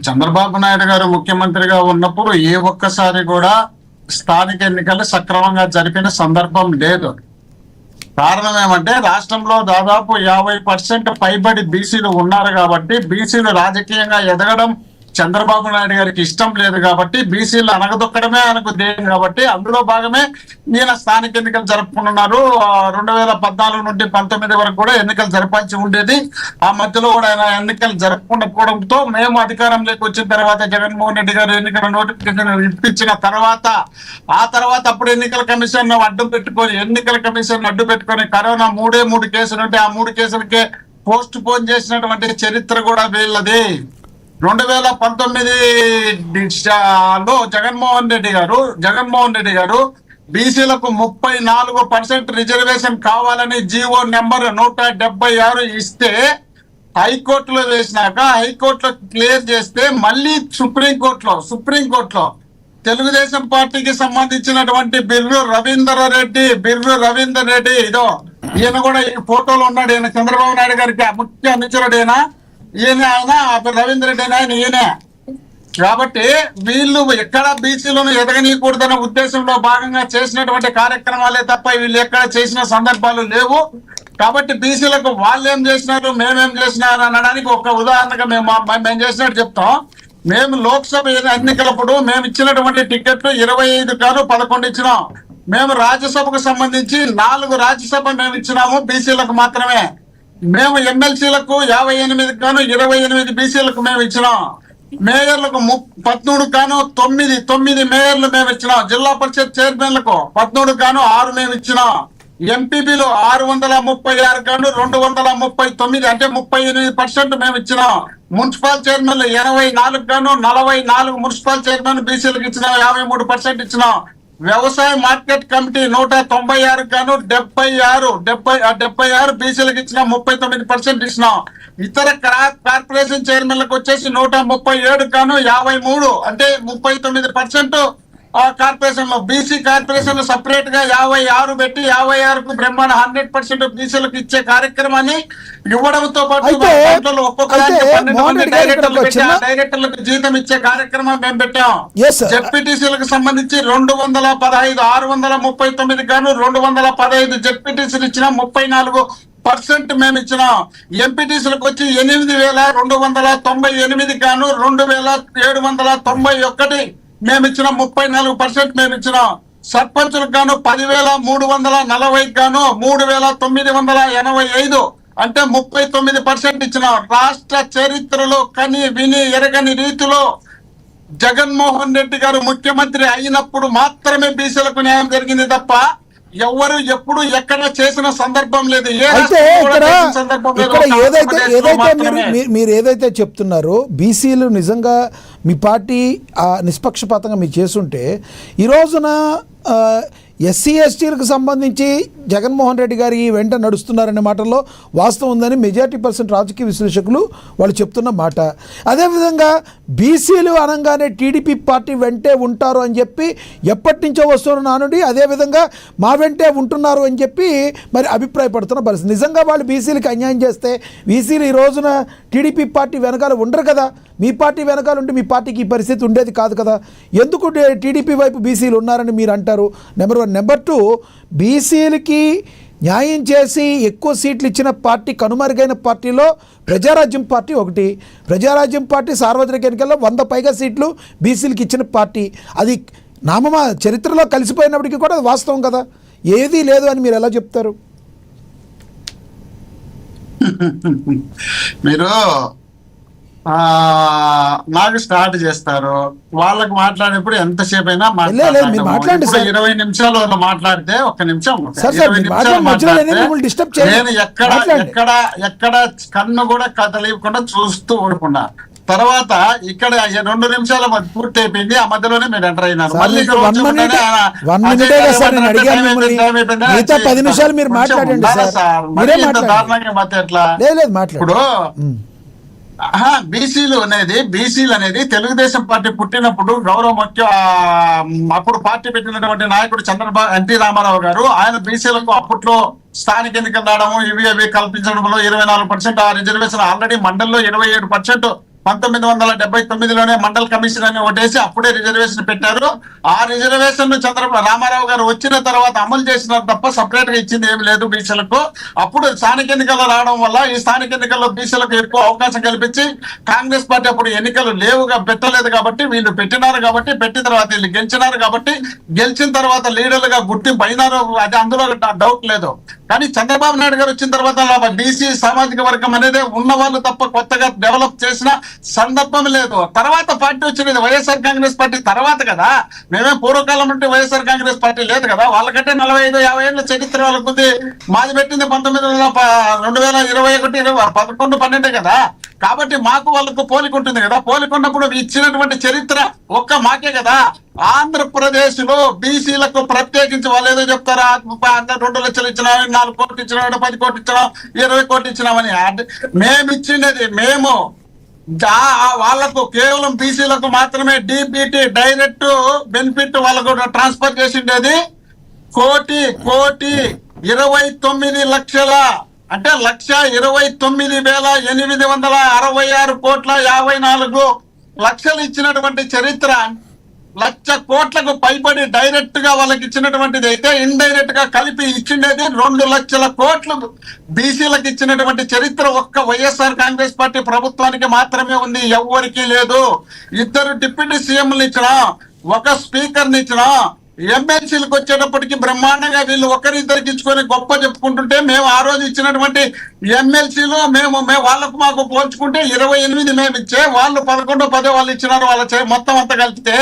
చంద్రబాబు నాయుడు గారు ముఖ్యమంత్రిగా ఉన్నప్పుడు ఏ ఒక్కసారి కూడా స్థానిక ఎన్నికలు సక్రమంగా జరిపిన సందర్భం లేదు. కారణం ఏమంటే రాష్ట్రంలో దాదాపు 50% పైబడి బీసీలు ఉన్నారు కాబట్టి, బీసీలు రాజకీయంగా ఎదగడం చంద్రబాబు నాయుడు గారికి ఇష్టం లేదు కాబట్టి, బీసీలు అనగదొక్కడమే ఆయనకు ధ్యేయం కాబట్టి అందులో భాగమే ఈయన స్థానిక ఎన్నికలు జరుపుకుంటున్నారు. 2014 నుండి 19 వరకు కూడా ఎన్నికలు జరపాల్సి ఉండేది. ఆ మధ్యలో కూడా ఆయన ఎన్నికలు జరపకపోవడంతో మేము అధికారంలోకి వచ్చిన తర్వాత జగన్మోహన్ రెడ్డి గారు ఎన్నికల నోటిఫికేషన్ ఇప్పించిన తర్వాత ఆ తర్వాత అప్పుడు ఎన్నికల కమిషన్ అడ్డు పెట్టుకొని కరోనా 3 కేసులు ఉంటే ఆ 3 కేసులకే పోస్ట్ పోన్ చేసినటువంటి చరిత్ర కూడా వీళ్ళది. 2019లో జగన్మోహన్ రెడ్డి గారు బీసీలకు 34% రిజర్వేషన్ కావాలని జీవో నెంబర్ 176 ఇస్తే హైకోర్టులో వేసినాక హైకోర్టులో క్లియర్ చేస్తే మళ్ళీ సుప్రీంకోర్టులో తెలుగుదేశం పార్టీకి సంబంధించినటువంటి బిర్రు రవీందర్ రెడ్డి ఇదో ఈయన కూడా ఈ ఫోటోలో ఉన్నాడు. ఈయన చంద్రబాబు నాయుడు గారికి ముఖ్య అనుచరుడేనా ఆయన రవీంద్ర రెడ్డి ఆయన ఈయనే. కాబట్టి వీళ్ళు ఎక్కడ బీసీలను ఎదగనీయకూడదన్న ఉద్దేశంలో భాగంగా చేసినటువంటి కార్యక్రమాలే తప్ప వీళ్ళు ఎక్కడ చేసిన సందర్భాలు లేవు. కాబట్టి బీసీలకు వాళ్ళు ఏం చేసినారు మేమేం చేసినారు అనడానికి ఒక ఉదాహరణగా మేము చేసినట్టు చెప్తాం. మేము లోక్సభ ఎన్నికలప్పుడు మేము ఇచ్చినటువంటి టికెట్లు 25 కాను 11 ఇచ్చినాం. మేము రాజ్యసభకు సంబంధించి 4 రాజ్యసభ మేము ఇచ్చినాము బీసీలకు మాత్రమే. మేము ఎమ్మెల్సీలకు 58 కాను 28 బీసీలకు మేము ఇచ్చినాం. మేయర్లకు 13 కాను 9 మేయర్లు మేము ఇచ్చినాం. జిల్లా పరిషత్ చైర్మన్లకు 13 కాను 6 మేము ఇచ్చినాం. ఎంపీపీలు 636 కాను 239 అంటే 38% మేము ఇచ్చినాం. మున్సిపల్ చైర్మన్లు 84 కాను 44 మున్సిపల్ చైర్మన్ బీసీలకు ఇచ్చినాం. 53% ఇచ్చినాం. వ్యవసాయ మార్కెట్ కమిటీ 196 కాను 76 బీసీలకు ఇచ్చిన 39% ఇచ్చినాం. ఇతర కార్పొరేషన్ చైర్మన్లకు వచ్చేసి 137 కాను 53 అంటే 39% కార్పొరేషన్ లో. బీసీ కార్పొరేషన్ లో సపరేట్ గా 56 పెట్టి 56కు బ్రహ్మాండ 100% బీసీలకు ఇచ్చే కార్యక్రమాన్ని ఇవ్వడంతో పాటు ఒక్కొక్క డైరెక్టర్లకు జీతం ఇచ్చే కార్యక్రమం మేము పెట్టాం. జెడ్పీటీసీలకు సంబంధించి 215 639 గాను 215 జెడ్పీటీసీలు ఇచ్చిన 34% మేము ఇచ్చినాం. ఎంపీటీసీలకు వచ్చి 8298 గాను 2791 మేము ఇచ్చిన 34% మేము ఇచ్చినాం. సర్పంచులకు గాను 10,340 గాను 3,985 అంటే 39% ఇచ్చినాం. రాష్ట్ర చరిత్రలో కని విని ఎరగని రీతిలో జగన్మోహన్ రెడ్డి గారు ముఖ్యమంత్రి అయినప్పుడు మాత్రమే బీసీలకు న్యాయం జరిగింది తప్ప ఎవరు ఎప్పుడు ఎక్కడ చేసిన సందర్భం లేదు. మీరు ఏదైతే చెప్తున్నారో బీసీలు నిజంగా మీ పార్టీ నిష్పక్షపాతంగా మీరు చేస్తుంటే ఈ రోజున ఎస్సీ ఎస్టీలకు సంబంధించి జగన్మోహన్ రెడ్డి గారి వెంట నడుస్తున్నారనే మాటల్లో వాస్తవం ఉందని మెజారిటీ% రాజకీయ విశ్లేషకులు వాళ్ళు చెప్తున్న మాట. అదేవిధంగా బీసీలు అనగానే టీడీపీ పార్టీ వెంటే ఉంటారు అని చెప్పి ఎప్పటి నుంచో వస్తున్న నానుడి అదేవిధంగా మా వెంటే ఉంటున్నారు అని చెప్పి మరి అభిప్రాయపడుతున్న పరిస్థితి. నిజంగా వాళ్ళు బీసీలకు అన్యాయం చేస్తే బీసీలు ఈ రోజున టీడీపీ పార్టీ వెనకాల ఉండరు కదా. మీ పార్టీ వెనకాల ఉంటే మీ పార్టీకి ఈ పరిస్థితి ఉండేది కాదు కదా. ఎందుకు టీడీపీ వైపు బీసీలు ఉన్నారని మీరు అంటారు? నెంబర్ 1. నెంబర్ 2, బీసీలకి న్యాయం చేసి ఎక్కువ సీట్లు ఇచ్చిన పార్టీ కనుమరుగైన పార్టీలో ప్రజారాజ్యం పార్టీ ఒకటి. ప్రజారాజ్యం పార్టీ సార్వత్రిక ఎన్నికల్లో 100 పైగా సీట్లు బీసీలకి ఇచ్చిన పార్టీ. అది నామమా చరిత్రలో కలిసిపోయినప్పటికీ కూడా అది వాస్తవం కదా. ఏదీ లేదు అని మీరు ఎలా చెప్తారు? మీరు నాకు స్టార్ట్ చేస్తారు, వాళ్ళకి మాట్లాడేప్పుడు ఎంతసేపు అయినా 20 నిమిషాలు మాట్లాడితే 1 నిమిషం 20 నిమిషాలు మాట్లాడితే నేను ఎక్కడ కన్ను కూడా కదలియకుండా చూస్తూ ఊరుకున్నా. తర్వాత ఇక్కడ 2 నిమిషాల పూర్తి అయిపోయింది. ఆ మధ్యలోనే మీరు ఎంటర్ అయినారు. మళ్ళీ దారుణంగా మధ్య ఎట్లా ఇప్పుడు బీసీలు అనేది తెలుగుదేశం పార్టీ పుట్టినప్పుడు అప్పుడు పార్టీ పెట్టినటువంటి నాయకుడు ఎన్టీ రామారావు గారు ఆయన బీసీలకు అప్పట్లో స్థానిక ఎన్నికలు రావడము ఇవి కల్పించడంలో 24% ఆ రిజర్వేషన్ ఆల్రెడీ మండలిలో 27% 1979లోనే మండల్ కమిషన్ అని ఒకటేసి అప్పుడే రిజర్వేషన్ పెట్టారు. ఆ రిజర్వేషన్ రామారావు గారు వచ్చిన తర్వాత అమలు చేసినారు తప్ప సపరేట్ గా ఇచ్చింది ఏమి లేదు బీసీలకు. అప్పుడు స్థానిక ఎన్నికల్లో రావడం వల్ల ఈ స్థానిక ఎన్నికల్లో బీసీలకు ఎక్కువ అవకాశం కల్పించి కాంగ్రెస్ పార్టీ అప్పుడు ఎన్నికలు లేవుగా పెట్టలేదు కాబట్టి వీళ్ళు పెట్టినారు, కాబట్టి పెట్టిన తర్వాత వీళ్ళు గెలిచినారు, కాబట్టి గెలిచిన తర్వాత లీడర్లుగా గుర్తింపు అయినారు, అది అందులో డౌట్ లేదు. కానీ చంద్రబాబు నాయుడు గారు వచ్చిన తర్వాత బీసీ సామాజిక వర్గం అనేది ఉన్న వాళ్ళు తప్ప కొత్తగా డెవలప్ చేసిన సందర్భం లేదు. తర్వాత పార్టీ వచ్చినది వైఎస్ఆర్ కాంగ్రెస్ పార్టీ తర్వాత కదా. మేమే పూర్వకాలం నుండి వైఎస్ఆర్ కాంగ్రెస్ పార్టీ లేదు కదా. వాళ్ళకంటే 45-50 ఏళ్ళ చరిత్ర వాళ్ళకుంది. మాది పెట్టింది 2021, 11-12 కదా. కాబట్టి మాకు వాళ్ళకు పోలిక ఉంటుంది కదా. పోలిక ఉన్నప్పుడు ఇచ్చినటువంటి చరిత్ర ఒక్క మాకే కదా. ఆంధ్రప్రదేశ్ లో బీసీలకు ప్రత్యేకించి వాళ్ళు ఏదో చెప్తారా, 2 లక్షలు ఇచ్చినా, 4 కోట్లు ఇచ్చినా, 10 కోట్లు ఇచ్చినా, 20 కోట్లు ఇచ్చినామని. మేము ఇచ్చిండేది మేము వాళ్లకు కేవలం బీసీలకు మాత్రమే డీబీటీ డైరెక్ట్ బెనిఫిట్ వాళ్ళకు ట్రాన్స్ఫర్ చేసిండేది 1,29 లక్షల, అంటే 1,29,866,54 ఇచ్చినటువంటి చరిత్ర. 1,00,000 కోట్లకు పైబడి డైరెక్ట్ గా వాళ్ళకి ఇచ్చినటువంటిది అయితే ఇండైరెక్ట్ గా కలిపి ఇచ్చిండేది 2 లక్షల కోట్లు బీసీలకు ఇచ్చినటువంటి చరిత్ర ఒక్క వైఎస్ఆర్ కాంగ్రెస్ పార్టీ ప్రభుత్వానికి మాత్రమే ఉంది, ఎవ్వరికీ లేదు. 2 డిప్యూటీ సీఎంలు ఇచ్చినా, 1 స్పీకర్ని ఇచ్చినా, ఎమ్మెల్సీలకు వచ్చేటప్పటికి బ్రహ్మాండంగా వీళ్ళు ఒకరిద్దరికి ఇచ్చుకొని గొప్ప చెప్పుకుంటుంటే మేము ఆ రోజు ఇచ్చినటువంటి ఎమ్మెల్సీలు మేము వాళ్ళకు మాకు పోల్చుకుంటే 28 మేము ఇచ్చే, వాళ్ళు 11-10 వాళ్ళు ఇచ్చినారు. వాళ్ళ మొత్తం అంతా కలిపితే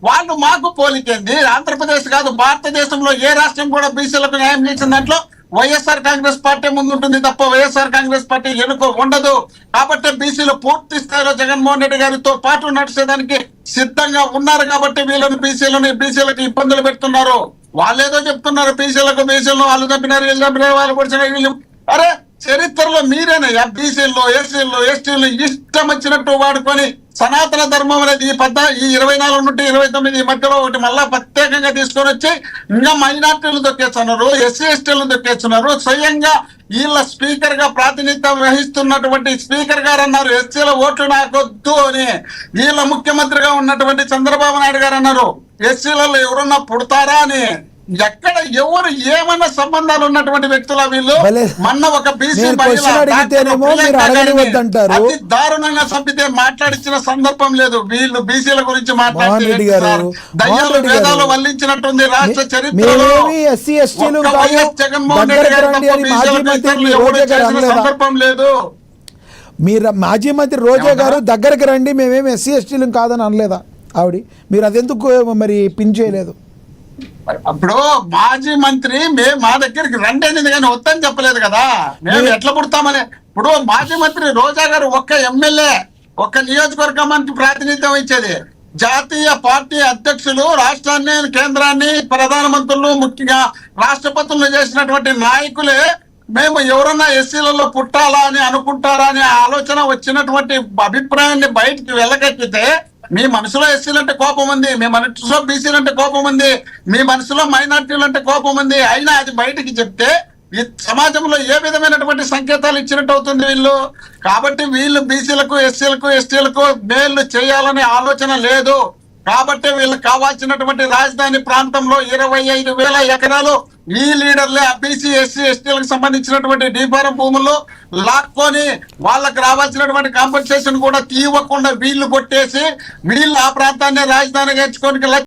వాళ్ళు మాకు పోలికేంది. ఆంధ్రప్రదేశ్ కాదు, భారతదేశంలో ఏ రాష్ట్రం కూడా బీసీలకు న్యాయం చేసిన దాంట్లో వైఎస్ఆర్ కాంగ్రెస్ పార్టీ ముందుంటుంది తప్ప వైఎస్ఆర్ కాంగ్రెస్ పార్టీ వెనుక ఉండదు. కాబట్టి బీసీలు పూర్తి స్థాయిలో జగన్మోహన్ రెడ్డి గారితో పాటు నడిచేదానికి సిద్ధంగా ఉన్నారు. కాబట్టి బీసీలకు ఇబ్బందులు పెడుతున్నారు. వాళ్ళు ఏదో చెప్తున్నారు, బీసీలను వాళ్ళు చంపినారు, వీళ్ళు చంపినారు, వాళ్ళు పొడిచినారు. అరే చరిత్రలో మీరేనయ్యా బీసీల్లో, ఎస్సీల్లో, ఎస్టీలు ఇష్టం వచ్చినట్టు వాడుకొని సనాతన ధర్మం అనేది ఈ 24 నుండి 29 మధ్యలో ఒకటి మళ్ళా ప్రత్యేకంగా తీసుకొని వచ్చి ఇంకా మైనార్టీలు దొక్కేస్తున్నారు, ఎస్సీ ఎస్టీలను దొక్కేస్తున్నారు. స్వయంగా వీళ్ళ స్పీకర్ గా ప్రాతినిధ్యం వహిస్తున్నటువంటి స్పీకర్ గారు అన్నారు ఎస్సీల ఓట్లు నాకొద్దు అని. వీళ్ళ ముఖ్యమంత్రిగా ఉన్నటువంటి చంద్రబాబు నాయుడు గారు అన్నారు ఎస్సీలలో ఎవరన్నా పుడతారా అని. ఎక్కడ ఎవరు ఏమన్నా సంబంధాలు ఉన్నటువంటి వ్యక్తుల వీళ్ళు. మొన్న ఒక బీసీ అతి దారుణంగా చంపితే మాట్లాడించిన సందర్భం లేదు. వీళ్ళు బీసీల గురించి మాట్లాడి దయ్యాలు వేదాలు వల్లించినట్టుంది రాష్ట్ర చరిత్రలో. జగన్మోహన్ రెడ్డి గారు సందర్భం లేదు. మీరు మాజీ మంత్రి రోజా గారు దగ్గరికి రండి, మేమేమి ఎస్సీ ఎస్టీలు కాదని అనలేదా ఆవిడ? మీరు అదెందుకు మరి పిన్ చేయలేదు? అప్పుడు మాజీ మంత్రి మా దగ్గరికి రండి అనేది కానీ వద్దని చెప్పలేదు కదా. మేము ఎట్లా పుడతామని. ఇప్పుడు మాజీ మంత్రి రోజా గారు ఒక్క ఎమ్మెల్యే, ఒక్క నియోజకవర్గానికి ప్రాతినిధ్యం ఇచ్చేది. జాతీయ పార్టీ అధ్యక్షులు, రాష్ట్రాన్ని, కేంద్రాన్ని, ప్రధానమంత్రులు, ముఖ్యంగా రాష్ట్రపతులను చేసినటువంటి నాయకులే మేము ఎవరన్నా ఎస్సీలలో పుట్టాలా అని అనుకుంటారా అనే ఆలోచన వచ్చినటువంటి అభిప్రాయాన్ని బయటికి వెళ్ళగక్కితే మీ మనసులో ఎస్సీలు అంటే కోపం ఉంది, మీ మనసులో బీసీలు అంటే కోపం ఉంది, మీ మనసులో మైనార్టీలు అంటే కోపం ఉంది. అయినా అది బయటికి చెప్తే ఈ సమాజంలో ఏ విధమైనటువంటి సంకేతాలు ఇచ్చినట్టు అవుతుంది వీళ్ళు. కాబట్టి వీళ్ళు బీసీలకు, ఎస్సీలకు, ఎస్టీలకు మేలు చేయాలనే ఆలోచన లేదు. కాబట్టి వీళ్ళకి కావాల్సినటువంటి రాజధాని ప్రాంతంలో 25,000 ఎకరాలు ఈ లీడర్లే బీసీ, ఎస్సీ, ఎస్టీలకు సంబంధించినటువంటి డీఫారం భూములు లాక్కొని వాళ్ళకి రావాల్సినటువంటి కాంపెన్సేషన్ కూడా తీయకుండా వీళ్ళు కొట్టేసి వీళ్ళు ఆ ప్రాంతాన్ని రాజధానిగా ఎంచుకొని